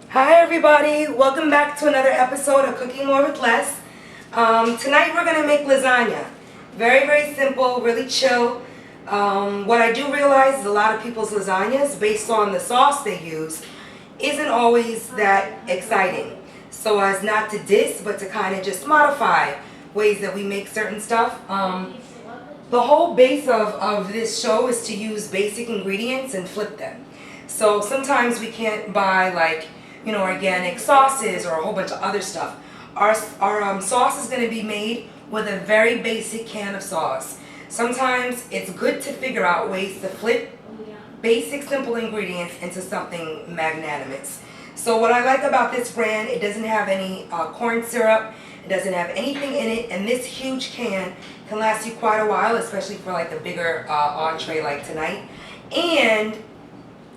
Hi everybody, welcome back to another episode of Cooking More with Less. Tonight we're going to make lasagna. Very simple, really chill. What I do realize is a lot of people's lasagnas, based on the sauce they use, isn't always that exciting. So as not to diss, but to kind of just modify ways that we make certain stuff. The whole base of this show is to use basic ingredients and flip them. So sometimes we can't buy organic sauces or a whole bunch of other stuff. Our sauce is going to be made with a very basic can of sauce. Sometimes it's good to figure out ways to flip basic simple ingredients into something magnanimous. So what I like about this brand, it doesn't have any corn syrup, it doesn't have anything in it, and this huge can can last you quite a while, especially for like a bigger entree like tonight. And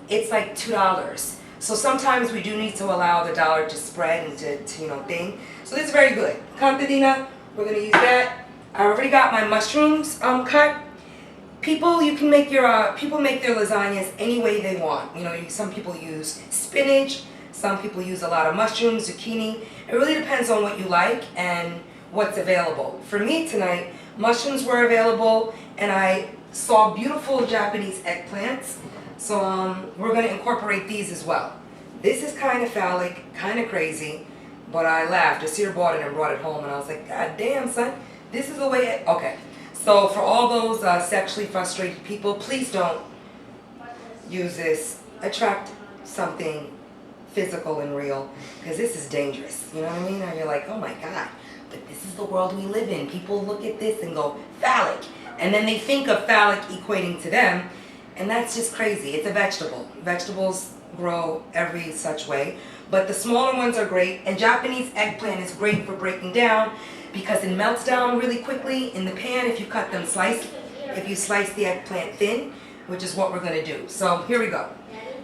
it's like $2. So sometimes we do need to allow the dollar to spread and to thing. So this is very good. Contadina, we're gonna use that. I already got my mushrooms cut. People, you can make your people make their lasagnas any way they want. Some people use spinach, some people use a lot of mushrooms, zucchini. It really depends on what you like and what's available. For me tonight, mushrooms were available, and I saw beautiful Japanese eggplants. So we're going to incorporate these as well. This is kind of phallic, kind of crazy, but I laughed. Asir bought it and brought it home, and I was like, God damn, son, this is the way it... Okay, so for all those sexually frustrated people, please don't use this. Attract something physical and real, because this is dangerous. You know what I mean? And you're like, oh my God, but this is the world we live in. People look at this and go, phallic. And then they think of phallic equating to them. And that's just crazy. It's a vegetable. Vegetables grow every such way. But the smaller ones are great. And Japanese eggplant is great for breaking down because it melts down really quickly in the pan if you cut them if you slice the eggplant thin, which is what we're going to do. So here we go.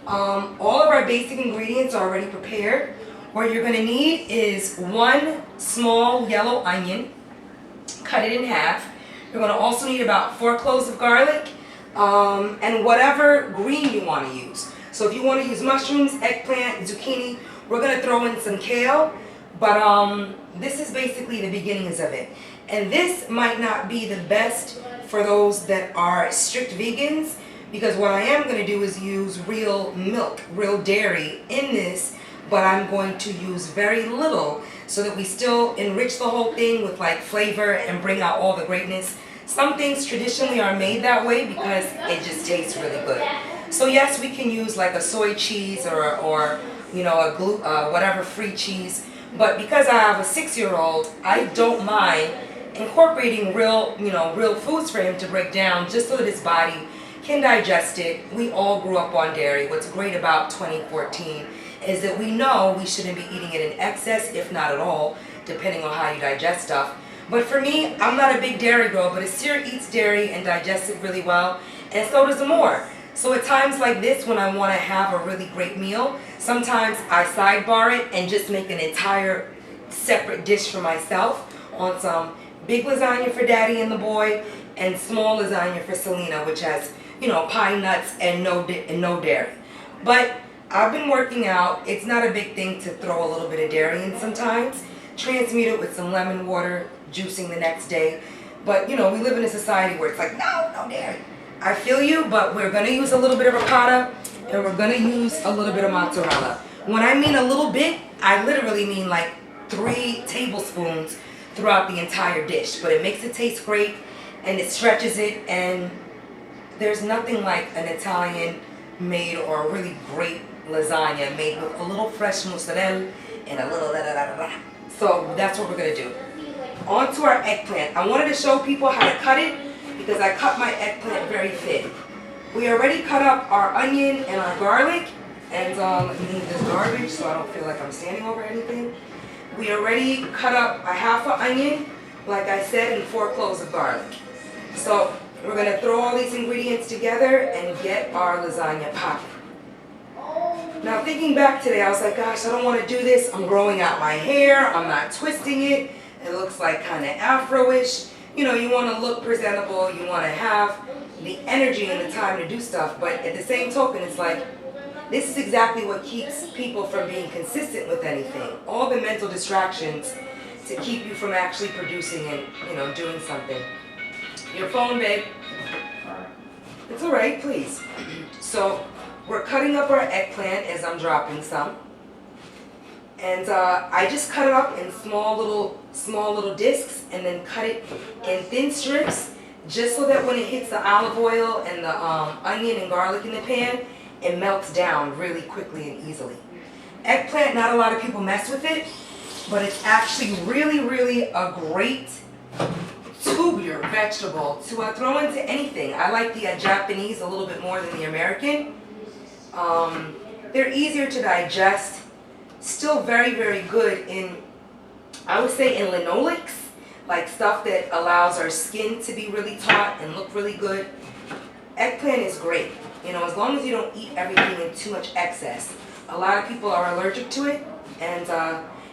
All of our basic ingredients are already prepared. What you're going to need is one small yellow onion. Cut it in half. You're going to also need about 4 cloves of garlic. And whatever green you want to use. So if you want to use mushrooms, eggplant, zucchini, we're going to throw in some kale. But this is basically the beginnings of it. And this might not be the best for those that are strict vegans, because what I am going to do is use real milk, real dairy in this, but I'm going to use very little so that we still enrich the whole thing with like flavor and bring out all the greatness. Some things traditionally are made that way because it just tastes really good. So yes, we can use like a soy cheese or a whatever free cheese. But because I have a 6-year-old, I don't mind incorporating real foods for him to break down, just so that his body can digest it. We all grew up on dairy. What's great about 2014 is that we know we shouldn't be eating it in excess, if not at all, depending on how you digest stuff. But for me, I'm not a big dairy girl, but Asir eats dairy and digests it really well, and so does Amor. So at times like this, when I want to have a really great meal, sometimes I sidebar it and just make an entire separate dish for myself on some big lasagna for Daddy and the boy, and small lasagna for Celina, which has, pine nuts and no dairy. But I've been working out. It's not a big thing to throw a little bit of dairy in sometimes. Transmute it with some lemon water, juicing the next day. But we live in a society where it's like, no dairy. I feel you, but we're going to use a little bit of ricotta and we're going to use a little bit of mozzarella. When I mean a little bit, I literally mean like 3 tablespoons throughout the entire dish. But it makes it taste great and it stretches it, and there's nothing like an Italian made or a really great lasagna made with a little fresh mozzarella and a little da-da-da-da-da. So that's what we're going to do. On to our eggplant. I wanted to show people how to cut it because I cut my eggplant very thin. We already cut up our onion and our garlic. And let me move this garbage so I don't feel like I'm standing over anything. We already cut up a half an onion, like I said, and 4 cloves of garlic. So we're going to throw all these ingredients together and get our lasagna popping. Now thinking back today, I was like, gosh, I don't want to do this. I'm growing out my hair. I'm not twisting it. It looks like kind of Afro-ish. You want to look presentable. You want to have the energy and the time to do stuff. But at the same token, it's like, This is exactly what keeps people from being consistent with anything. All the mental distractions to keep you from actually producing and, doing something. Your phone, babe. It's all right, please. So we're cutting up our eggplant as I'm dropping some. And I just cut it up in small little discs and then cut it in thin strips just so that when it hits the olive oil and the onion and garlic in the pan, it melts down really quickly and easily. Eggplant, not a lot of people mess with it, but it's actually really a great tubular vegetable to throw into anything. I like the Japanese a little bit more than the American. They're easier to digest, still very good in, I would say, in linoleics, like stuff that allows our skin to be really taut and look really good. Eggplant is great, as long as you don't eat everything in too much excess. A lot of people are allergic to it, and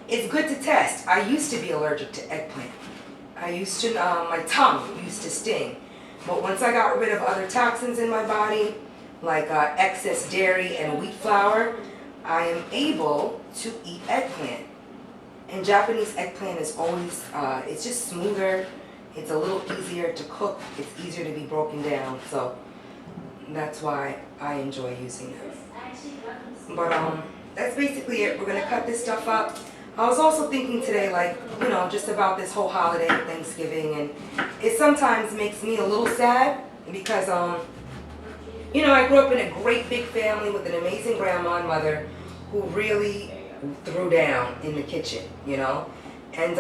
it's good to test. I used to be allergic to eggplant. My tongue used to sting. But once I got rid of other toxins in my body, like excess dairy and wheat flour, I am able to eat eggplant. And Japanese eggplant is always, it's just smoother. It's a little easier to cook. It's easier to be broken down. So that's why I enjoy using them. But that's basically it. We're going to cut this stuff up. I was also thinking today, just about this whole holiday of Thanksgiving, and it sometimes makes me a little sad because, I grew up in a great big family with an amazing grandma and mother who really threw down in the kitchen, and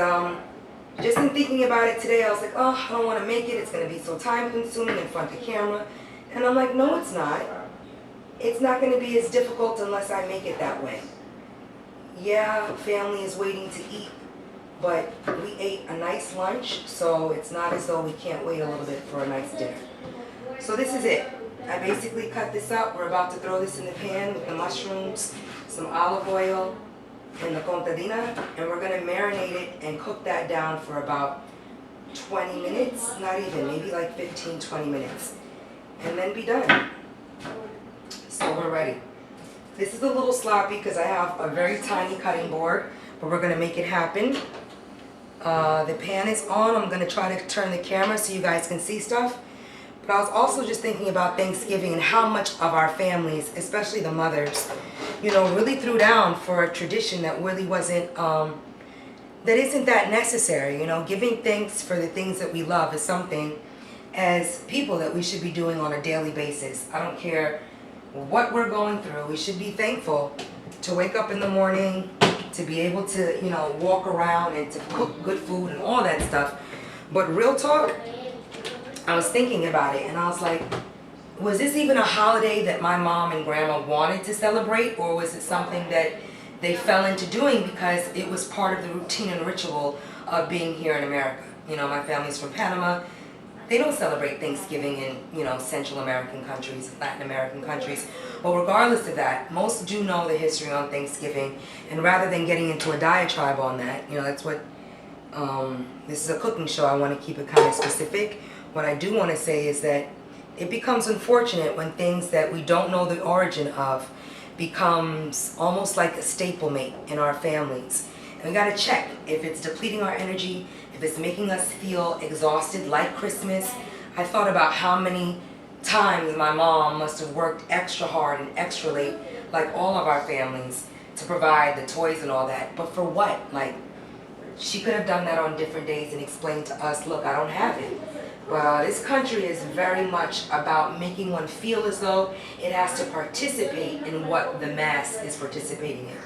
just in thinking about it today, I was like, oh, I don't want to make it. It's going to be so time consuming in front of the camera. And I'm like, no, it's not. It's not going to be as difficult unless I make it that way. Yeah, family is waiting to eat, but we ate a nice lunch, so it's not as though we can't wait a little bit for a nice dinner. So this is it. I basically cut this up. We're about to throw this in the pan with the mushrooms, some olive oil, and the contadina, and we're going to marinate it and cook that down for about 20 minutes, not even, maybe like 15, 20 minutes, and then be done. So we're ready. This is a little sloppy because I have a very tiny cutting board, but we're going to make it happen. The pan is on. I'm going to try to turn the camera so you guys can see stuff. But I was also just thinking about Thanksgiving and how much of our families, especially the mothers, really threw down for a tradition that really wasn't, that isn't that necessary. Giving thanks for the things that we love is something as people that we should be doing on a daily basis. I don't care what we're going through. We should be thankful to wake up in the morning, to be able to, walk around and to cook good food and all that stuff. But real talk, I was thinking about it and I was like, was this even a holiday that my mom and grandma wanted to celebrate, or was it something that they fell into doing because it was part of the routine and ritual of being here in America? My family's from Panama. They don't celebrate Thanksgiving in, Central American countries, Latin American countries. But regardless of that, most do know the history on Thanksgiving. And rather than getting into a diatribe on that, that's what, this is a cooking show. I want to keep it kind of specific. What I do want to say is that it becomes unfortunate when things that we don't know the origin of becomes almost like a staple mate in our families. And we got to check if it's depleting our energy, if it's making us feel exhausted like Christmas. I thought about how many times my mom must have worked extra hard and extra late, like all of our families, to provide the toys and all that. But for what? She could have done that on different days and explained to us, look, I don't have it. But this country is very much about making one feel as though it has to participate in what the mass is participating in.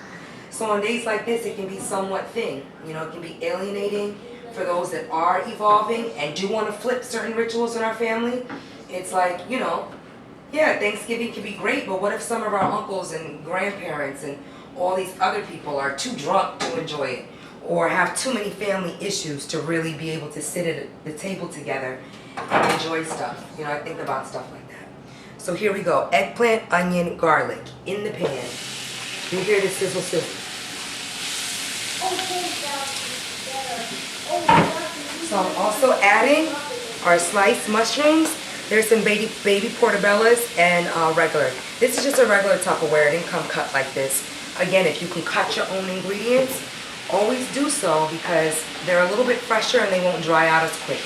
So on days like this, it can be somewhat thin. It can be alienating for those that are evolving and do want to flip certain rituals in our family. It's like, yeah, Thanksgiving can be great, but what if some of our uncles and grandparents and all these other people are too drunk to enjoy it, or have too many family issues to really be able to sit at the table together and enjoy stuff? I think about stuff like that. So here we go. Eggplant, onion, garlic in the pan. You hear the sizzle sizzle. So I'm also adding our sliced mushrooms. There's some baby portobellas and regular. This is just a regular Tupperware. It didn't come cut like this. Again, if you can cut your own ingredients, always do so because they're a little bit fresher and they won't dry out as quick.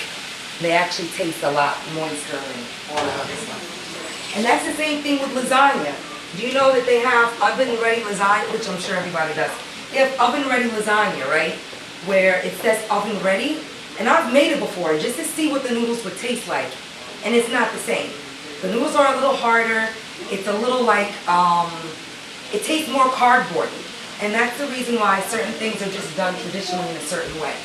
They actually taste a lot moister and all that other stuff. And that's the same thing with lasagna. Do you know that they have oven-ready lasagna, which I'm sure everybody does. They have oven-ready lasagna, right? Where it says oven-ready. And I've made it before just to see what the noodles would taste like. And it's not the same. The noodles are a little harder. It's a little like, it tastes more cardboardy. And that's the reason why certain things are just done traditionally in a certain way.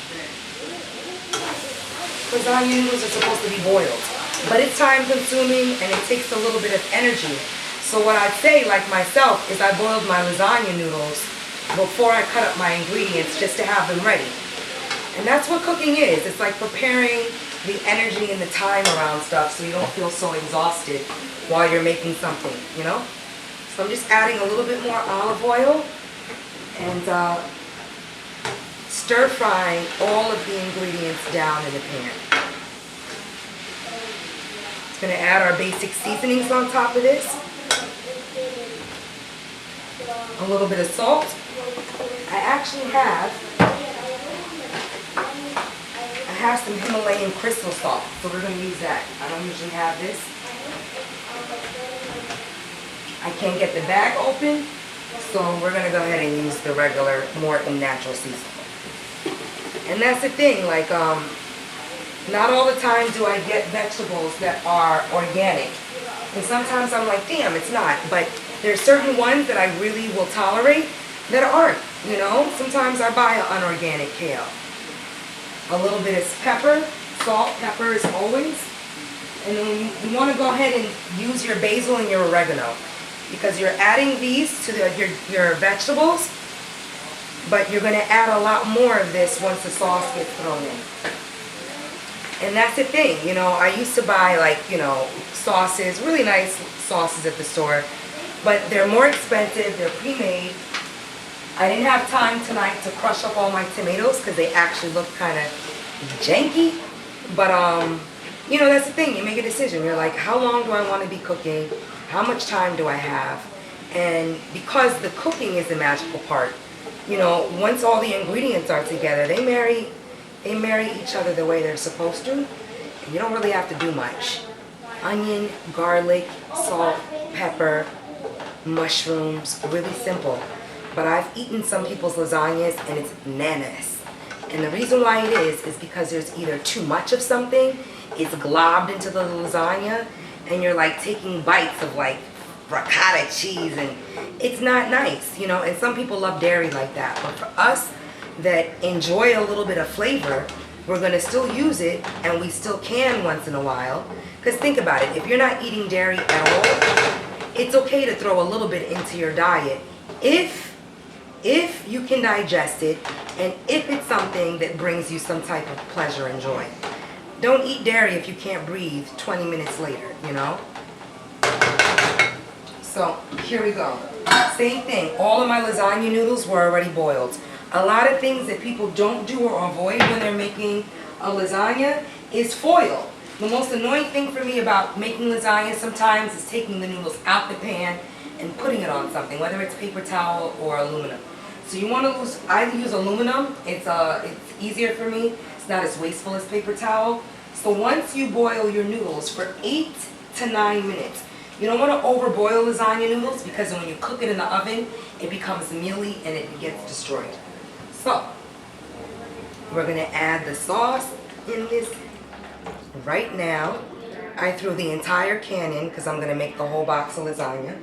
Lasagna noodles are supposed to be boiled. But it's time consuming and it takes a little bit of energy. So what I'd say, like myself, is I boiled my lasagna noodles before I cut up my ingredients just to have them ready. And that's what cooking is. It's like preparing the energy and the time around stuff so you don't feel so exhausted while you're making something, you know? So I'm just adding a little bit more olive oil and stir frying all of the ingredients down in the pan. It's going to add our basic seasonings on top of this. A little bit of salt. I actually have some Himalayan crystal salt, so we're going to use that. I don't usually have this. I can't get the bag open, so we're going to go ahead and use the regular, more natural seasoning. And that's the thing, like, not all the time do I get vegetables that are organic. And sometimes I'm like, damn, it's not. But there's certain ones that I really will tolerate that aren't, you know. Sometimes I buy an unorganic kale. A little bit of pepper, salt, pepper as always. And then you want to go ahead and use your basil and your oregano because you're adding these to your vegetables, but you're going to add a lot more of this once the sauce gets thrown in. And that's the thing, you know, I used to buy like, you know, sauces, really nice sauces at the store, but they're more expensive, they're pre-made. I didn't have time tonight to crush up all my tomatoes because they actually look kind of janky. But, you know, that's the thing. You make a decision. You're like, how long do I want to be cooking? How much time do I have? And because the cooking is the magical part, you know, once all the ingredients are together, they marry each other the way they're supposed to. And you don't really have to do much. Onion, garlic, salt, pepper, mushrooms, really simple. But I've eaten some people's lasagnas and it's bananas. And the reason why it is because there's either too much of something, it's globbed into the lasagna, and you're like taking bites of like ricotta cheese, and it's not nice, you know. And some people love dairy like that. But for us that enjoy a little bit of flavor, we're going to still use it, and we still can once in a while. Because think about it, if you're not eating dairy at all, it's okay to throw a little bit into your diet if you can digest it, and if it's something that brings you some type of pleasure and joy. Don't eat dairy if you can't breathe 20 minutes later, you know? So, here we go. Same thing. All of my lasagna noodles were already boiled. A lot of things that people don't do or avoid when they're making a lasagna is foil. The most annoying thing for me about making lasagna sometimes is taking the noodles out the pan and putting it on something, whether it's paper towel or aluminum. So you want to I use aluminum. It's easier for me. It's not as wasteful as paper towel. So once you boil your noodles for 8 to 9 minutes, you don't want to overboil lasagna noodles because when you cook it in the oven, it becomes mealy and it gets destroyed. So we're going to add the sauce in this right now. I threw the entire can in because I'm going to make the whole box of lasagna.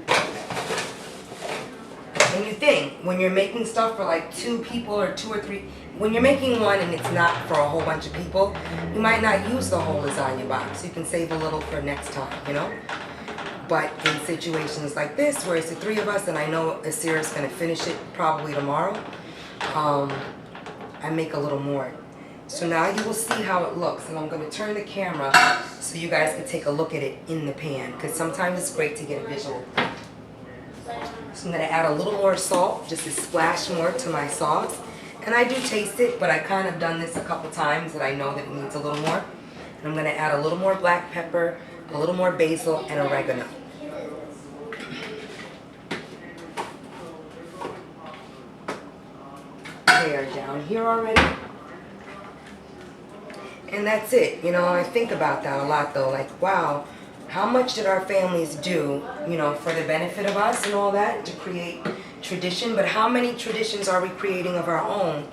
And you think, when you're making stuff for like 2 people or 2 or 3, when you're making one and it's not for a whole bunch of people, you might not use the whole lasagna box. You can save a little for next time, you know? But in situations like this, where it's the 3 of us and I know Asira's going to finish it probably tomorrow, I make a little more. So now you will see how it looks, and I'm going to turn the camera so you guys can take a look at it in the pan, because sometimes it's great to get a visual. So I'm going to add a little more salt, just a splash more to my sauce. And I do taste it, but I kind of done this a couple times that I know that it needs a little more. And I'm going to add a little more black pepper, a little more basil, and oregano. They are down here already. And that's it. You know, I think about that a lot though. Like, wow, how much did our families do, you know, for the benefit of us and all that, to create tradition? But how many traditions are we creating of our own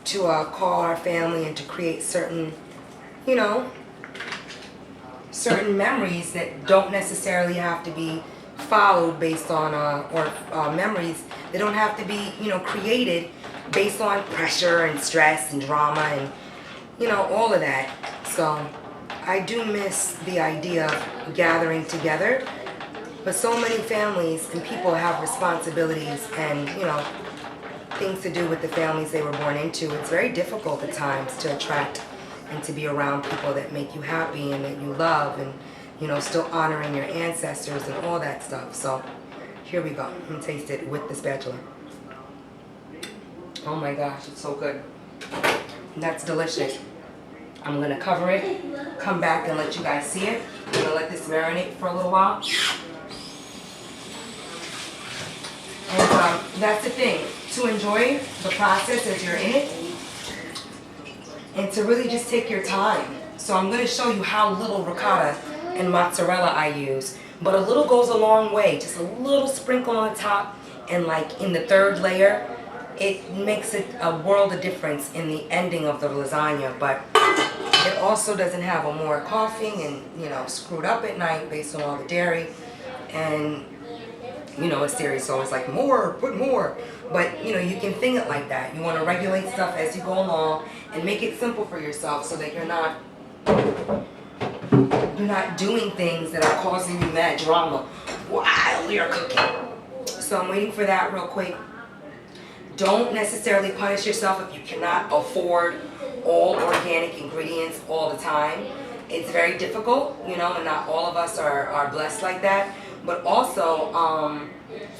to call our family and to create certain, you know, certain memories that don't necessarily have to be followed based on, or memories that don't have to be, you know, created based on pressure and stress and drama and, you know, all of that. So I do miss the idea of gathering together, but so many families and people have responsibilities and, you know, things to do with the families they were born into. It's very difficult at times to attract and to be around people that make you happy and that you love, and, you know, still honoring your ancestors and all that stuff. So here we go. I'm gonna taste it with the spatula. Oh my gosh, it's so good. That's delicious. I'm gonna cover it, come back and let you guys see it. I'm gonna let this marinate for a little while. And that's the thing, to enjoy the process as you're in it, and to really just take your time. So I'm gonna show you how little ricotta and mozzarella I use, but a little goes a long way. Just a little sprinkle on top, and like in the third layer, it makes it a world of difference in the ending of the lasagna. But it also doesn't have a more coughing and, you know, screwed up at night based on all the dairy. And, you know, a series always like, more, put more. But, you know, you can thing it like that. You want to regulate stuff as you go along and make it simple for yourself so that you're not doing things that are causing you mad drama while you're cooking. So I'm waiting for that real quick. Don't necessarily punish yourself if you cannot afford all organic ingredients all the time. It's very difficult, you know, and not all of us are blessed like that. But also,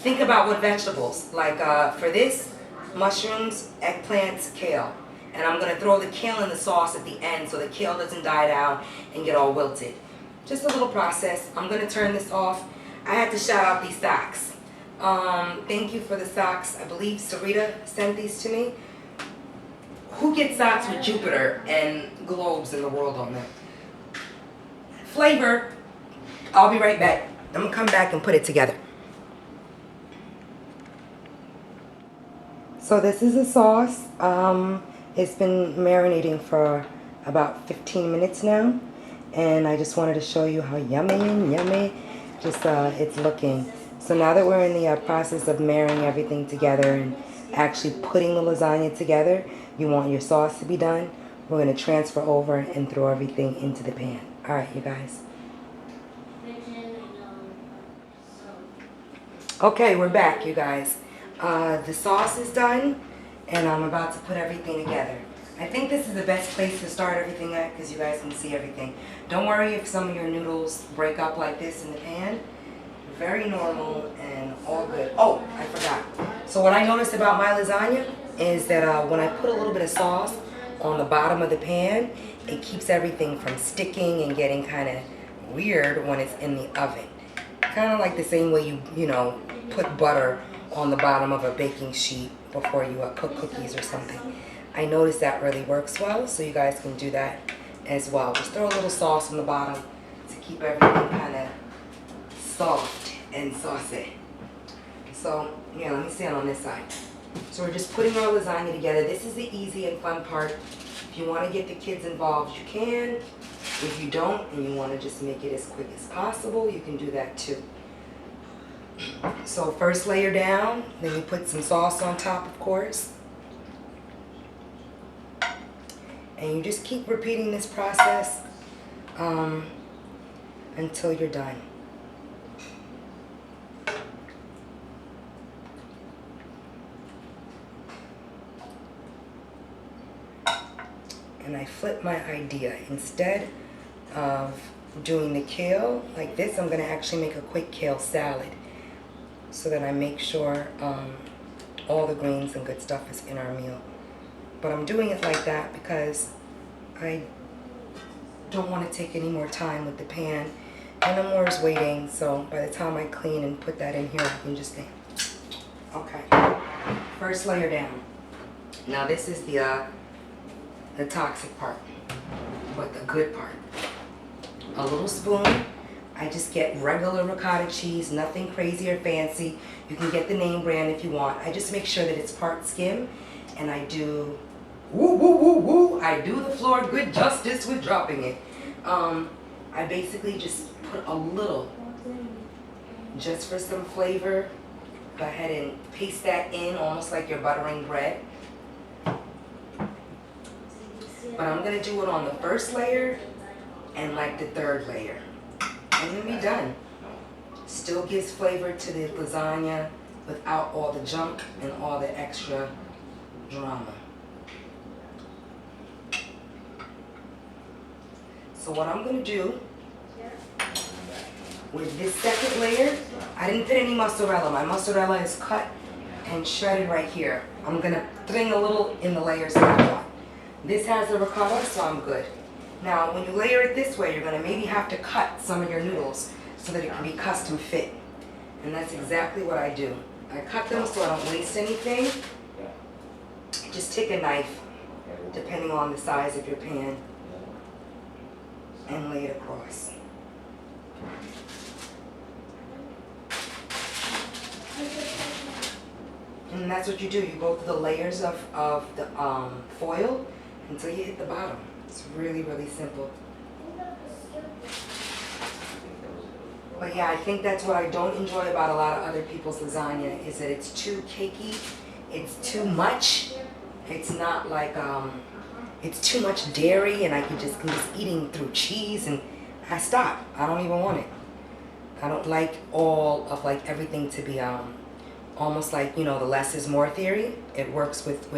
think about what vegetables, like for this, mushrooms, eggplants, kale. And I'm going to throw the kale in the sauce at the end so the kale doesn't die down and get all wilted. Just a little process. I'm going to turn this off. I had to shout out these socks. Thank you for the socks. I believe Sarita sent these to me. Who gets socks with Jupiter and globes in the world on them? Flavor. I'll be right back. I'm gonna come back and put it together. So this is a sauce. It's been marinating for about 15 minutes now, and I just wanted to show you how yummy just it's looking. So now that we're in the process of marrying everything together and actually putting the lasagna together, you want your sauce to be done. We're going to transfer over and throw everything into the pan. All right, you guys. Okay, we're back, you guys. The sauce is done, and I'm about to put everything together. I think this is the best place to start everything at because you guys can see everything. Don't worry if some of your noodles break up like this in the pan. Very normal and all good. Oh, I forgot. So what I noticed about my lasagna is that when I put a little bit of sauce on the bottom of the pan, it keeps everything from sticking and getting kind of weird when it's in the oven. Kind of like the same way you know, put butter on the bottom of a baking sheet before you cook cookies or something. I noticed that really works well, so you guys can do that as well. Just throw a little sauce on the bottom to keep everything kind of soft and saucy. So, yeah, let me stand on this side. So we're just putting our lasagna together. This is the easy and fun part. If you want to get the kids involved, you can. If you don't, and you want to just make it as quick as possible, you can do that too. So first layer down, then you put some sauce on top, of course. And you just keep repeating this process until you're done. And I flip my idea. Instead of doing the kale like this, I'm going to actually make a quick kale salad so that I make sure all the greens and good stuff is in our meal. But I'm doing it like that because I don't want to take any more time with the pan And I'm always waiting, so by the time I clean and put that in here, I can just think. Okay, first layer down. Now this is the toxic part, but the good part. A little spoon. I just get regular ricotta cheese, nothing crazy or fancy. You can get the name brand if you want. I just make sure that it's part skim, and I do woo woo woo woo. I do the floor good justice with dropping it. I basically just put a little, just for some flavor. Go ahead and paste that in, almost like you're buttering bread. But I'm gonna do it on the first layer and like the third layer. And then be done. Still gives flavor to the lasagna without all the junk and all the extra drama. So what I'm gonna do with this second layer, I didn't put any mozzarella. My mozzarella is cut and shredded right here. I'm gonna thing a little in the layers that I want. This has the ricotta, so I'm good. Now, when you layer it this way, you're gonna maybe have to cut some of your noodles so that it can be custom fit. And that's exactly what I do. I cut them so I don't waste anything. Just take a knife, depending on the size of your pan, and lay it across. And that's what you do. You go through the layers of the foil until you hit the bottom. It's really, really simple. But yeah, I think that's what I don't enjoy about a lot of other people's lasagna, is that it's too cakey. It's too much. It's not like, it's too much dairy, and I'm just eating through cheese, and I stop. I don't even want it. I don't like all of like everything to be almost like, you know, the less is more theory. It works with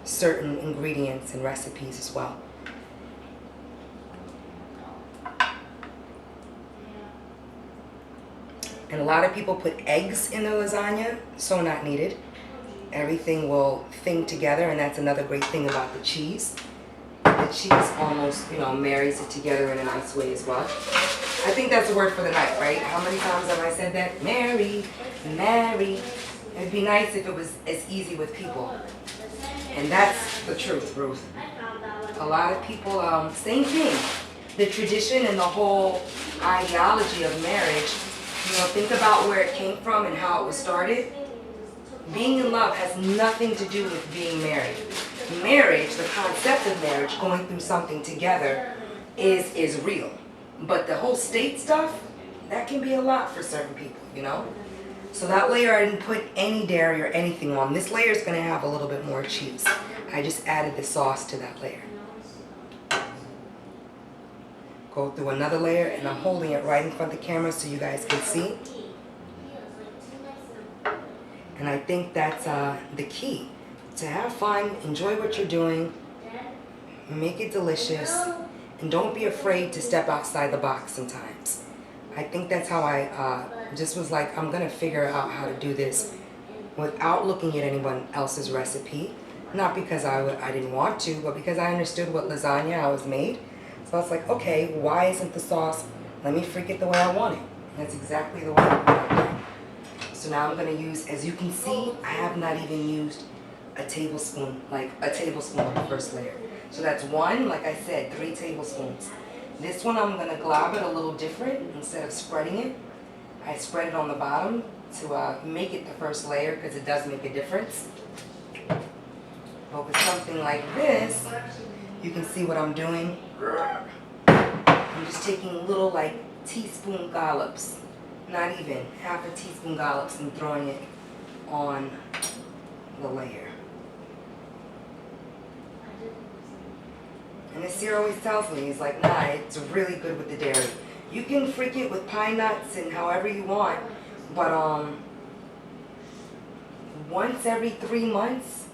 certain ingredients and recipes as well. And a lot of people put eggs in their lasagna, so not needed. Everything will thing together, and that's another great thing about the cheese. The cheese almost, you know, marries it together in a nice way as well. I think that's a word for the night, right? How many times have I said that? Marry, marry. It'd be nice if it was as easy with people. And that's the truth, Ruth. A lot of people, same thing. The tradition and the whole ideology of marriage, you know, think about where it came from and how it was started. Being in love has nothing to do with being married. Marriage, the concept of marriage, going through something together, is real. But the whole state stuff, that can be a lot for certain people, you know? So that layer, I didn't put any dairy or anything on. This layer is going to have a little bit more cheese. I just added the sauce to that layer. Go through another layer, and I'm holding it right in front of the camera so you guys can see. And I think that's the key. To have fun, enjoy what you're doing, make it delicious, and don't be afraid to step outside the box sometimes. I think that's how I just was like, I'm gonna figure out how to do this without looking at anyone else's recipe. Not because I didn't want to, but because I understood what lasagna I was made. So I was like, okay, why isn't the sauce? Let me freak it the way I want it. And that's exactly the way I want it. So now I'm gonna use, as you can see, I have not even used a tablespoon, like a tablespoon of the first layer. So that's one, like I said, 3 tablespoons. This one I'm gonna glob it a little different. Instead of spreading it, I spread it on the bottom to make it the first layer, because it does make a difference. But with something like this, you can see what I'm doing. I'm just taking little like teaspoon dollops, not even half a teaspoon dollops, and throwing it on the layer. And this here always tells me, he's like, nah, it's really good with the dairy. You can freak it with pine nuts and however you want, but once every 3 months,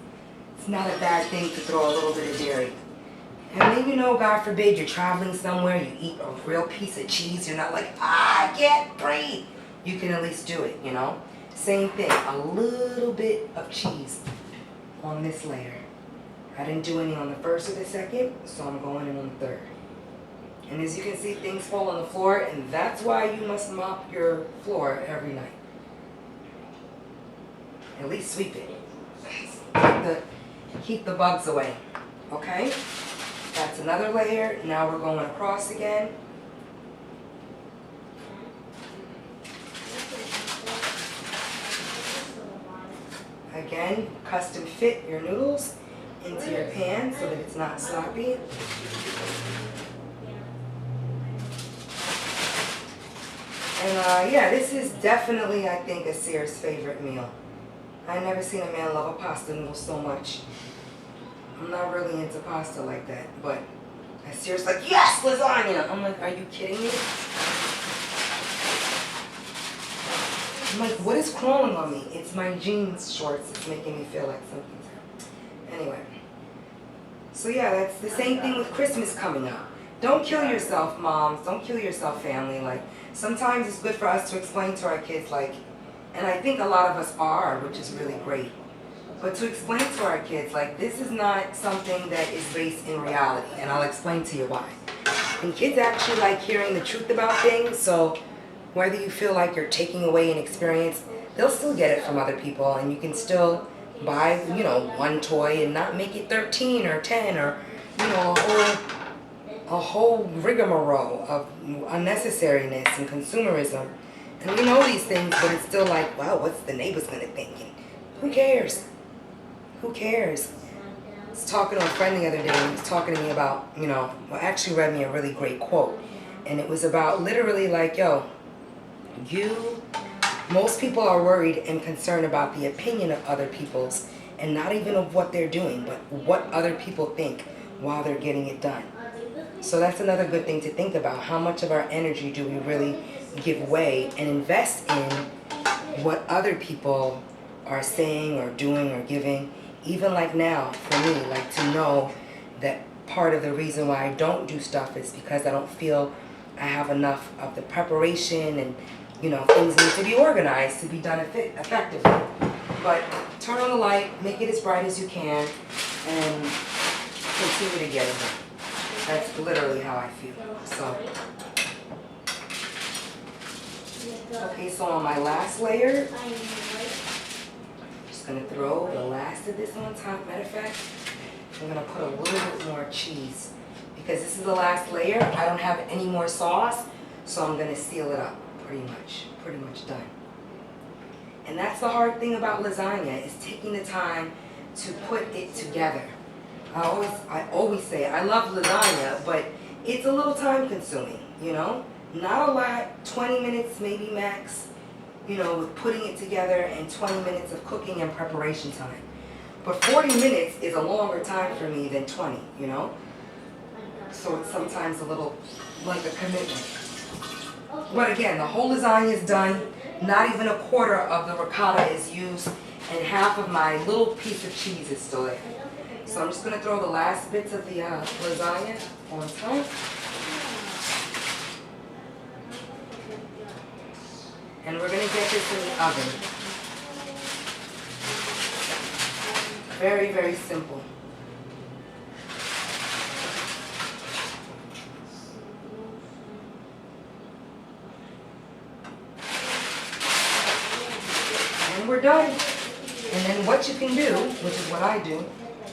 it's not a bad thing to throw a little bit of dairy. And then, you know, God forbid, you're traveling somewhere, you eat a real piece of cheese, you're not like, I can't breathe. You can at least do it, you know? Same thing, a little bit of cheese on this layer. I didn't do any on the first or the second, so I'm going in on the third. And as you can see, things fall on the floor, and that's why you must mop your floor every night. At least sweep it. Keep the bugs away. Okay? That's another layer. Now we're going across again. Again, custom fit your noodles into your pan so that it's not sloppy. And yeah, this is definitely, I think, a Sears favorite meal. I never seen a man love a pasta noodle so much. I'm not really into pasta like that, but Sears like, yes, lasagna! I'm like, are you kidding me? I'm like, what is crawling on me? It's my jeans shorts. It's making me feel like something's happening. Anyway. So yeah, that's the same thing with Christmas coming up. Don't kill yourself, moms. Don't kill yourself, family. Like, sometimes it's good for us to explain to our kids, like, and I think a lot of us are, which is really great. But to explain to our kids, like, this is not something that is based in reality. And I'll explain to you why. And kids actually like hearing the truth about things, so whether you feel like you're taking away an experience, they'll still get it from other people, and you can still buy, you know, one toy and not make it 13 or 10 or, you know, a whole rigmarole of unnecessariness and consumerism. And we know these things, but it's still like, wow, what's the neighbors gonna think? And who cares? Who cares? I was talking to a friend the other day, and he was talking to me about, you know, well, actually read me a really great quote. And it was about literally like, yo, most people are worried and concerned about the opinion of other people's, and not even of what they're doing, but what other people think while they're getting it done. So that's another good thing to think about. How much of our energy do we really give away and invest in what other people are saying or doing or giving? Even like now, for me, like to know that part of the reason why I don't do stuff is because I don't feel I have enough of the preparation, and you know, things need to be organized to be done effectively. But turn on the light, make it as bright as you can, and continue to get it done. That's literally how I feel. So, okay, so on my last layer, I'm just gonna throw the last of this on top. Matter of fact, I'm gonna put a little bit more cheese because this is the last layer. I don't have any more sauce, so I'm gonna seal it up. Pretty much done. And that's the hard thing about lasagna, is taking the time to put it together. I always say I love lasagna, but it's a little time consuming, you know? Not a lot, 20 minutes maybe max, you know, with putting it together, and 20 minutes of cooking and preparation time. But 40 minutes is a longer time for me than 20, you know? So it's sometimes a little like a commitment. But again, the whole lasagna is done. Not even a quarter of the ricotta is used, and half of my little piece of cheese is still there. So I'm just going to throw the last bits of the lasagna on top. And we're going to get this in the oven. Very, very simple. And we're done. And then what you can do, which is what I do,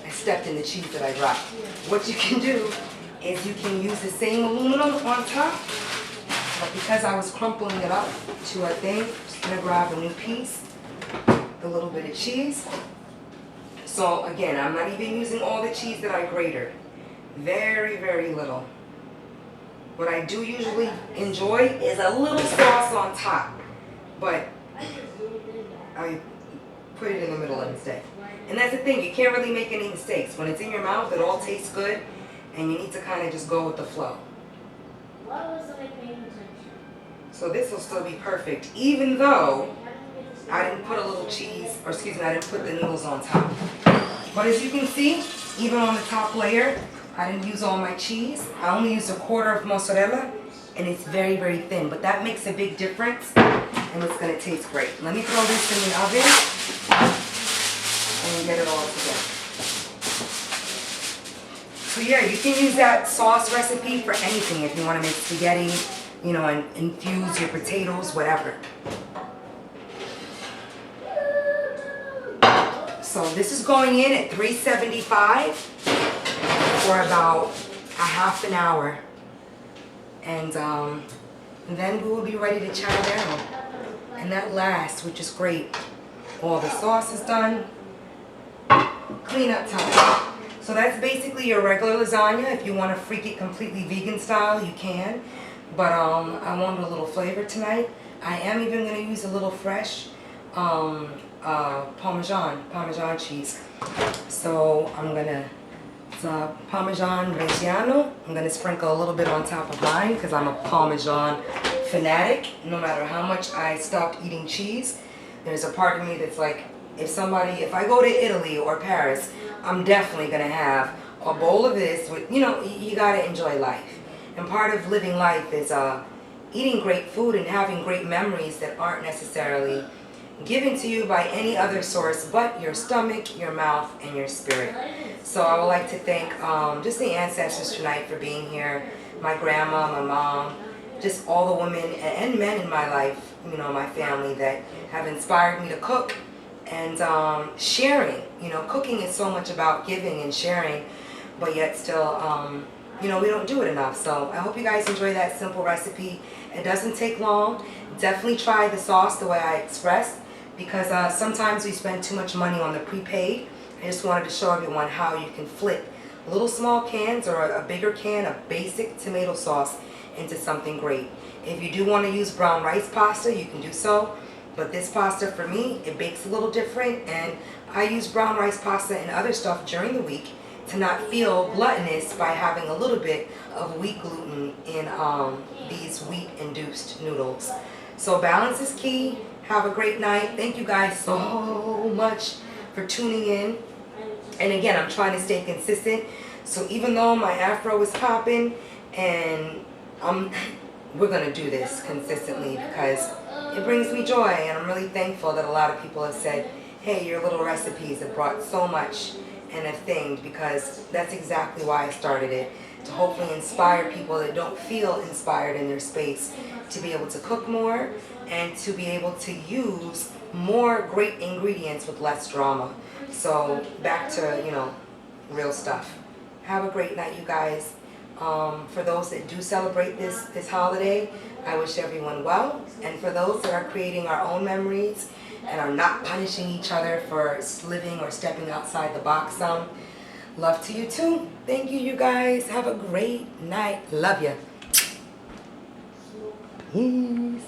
I stepped in the cheese that I dropped. What you can do is you can use the same aluminum on top, but because I was crumpling it up to a thing, I'm just gonna grab a new piece, a little bit of cheese. So again, I'm not even using all the cheese that I grated. Very, very little. What I do usually enjoy is a little sauce on top, but I put it in the middle instead. And that's the thing, you can't really make any mistakes. When it's in your mouth, it all tastes good, and you need to kind of just go with the flow. So this will still be perfect, even though I didn't put a little cheese, or excuse me, I didn't put the noodles on top. But as you can see, even on the top layer, I didn't use all my cheese. I only used a quarter of mozzarella, and it's very, very thin. But that makes a big difference, and it's going to taste great. Let me throw this in the oven and get it all together. So yeah, you can use that sauce recipe for anything if you want to make spaghetti, you know, and infuse your potatoes, whatever. So this is going in at 375 for about a half an hour. And then we will be ready to chow down. And that lasts, which is great. All the sauce is done. Clean up time. So that's basically your regular lasagna. If you want to freak it completely vegan style, you can. But I wanted a little flavor tonight. I am even going to use a little fresh Parmesan cheese. So I'm going to, it's Parmesan Reggiano. I'm going to sprinkle a little bit on top of mine because I'm a Parmesan fanatic. No matter how much I stopped eating cheese, there's a part of me that's like, if I go to Italy or Paris, I'm definitely going to have a bowl of this with, you know, you got to enjoy life. And part of living life is eating great food and having great memories that aren't necessarily given to you by any other source but your stomach, your mouth, and your spirit. So I would like to thank just the ancestors tonight for being here, my grandma, my mom, just all the women and men in my life, you know, my family that have inspired me to cook and sharing. You know, cooking is so much about giving and sharing, but yet still, you know, we don't do it enough. So I hope you guys enjoy that simple recipe. It doesn't take long. Definitely try the sauce the way I expressed, because sometimes we spend too much money on the prepaid. I just wanted to show everyone how you can flip little small cans or a bigger can of basic tomato sauce into something great. If you do want to use brown rice pasta, you can do so. But this pasta, for me, it bakes a little different, and I use brown rice pasta and other stuff during the week to not feel gluttonous by having a little bit of wheat gluten in these wheat-induced noodles. So balance is key. Have a great night. Thank you guys so much for tuning in. And again, I'm trying to stay consistent. So even though my afro is popping, and we're going to do this consistently because it brings me joy, and I'm really thankful that a lot of people have said, hey, your little recipes have brought so much and have thinged, because that's exactly why I started it, to hopefully inspire people that don't feel inspired in their space to be able to cook more and to be able to use more great ingredients with less drama. So back to, you know, real stuff. Have a great night, you guys. For those that do celebrate this holiday, I wish everyone well. And for those that are creating our own memories and are not punishing each other for living or stepping outside the box some, love to you too. Thank you, you guys. Have a great night. Love ya. Peace.